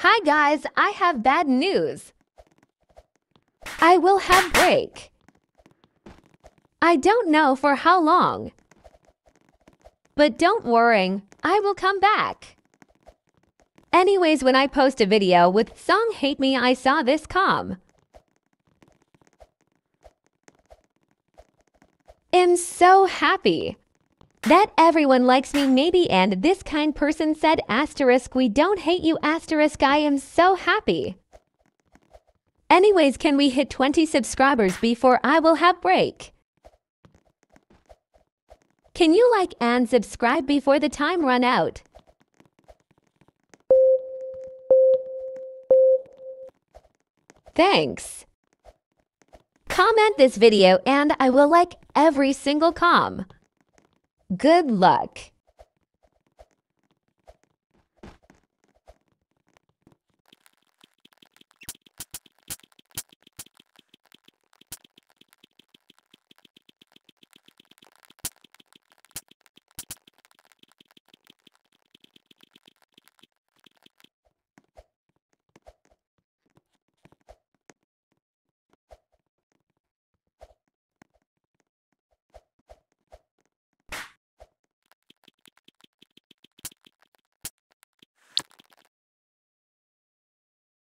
Hi guys, I have bad news. I will have break. I don't know for how long. But don't worry, I will come back. Anyways, when I post a video with song Hate Me, I saw this com. I'm so happy that everyone likes me maybe, and this kind person said asterisk we don't hate you asterisk I am so happy. Anyways, can we hit 20 subscribers before I will have break? Can you like and subscribe before the time run out? Thanks. Comment this video and I will like every single com. Good luck.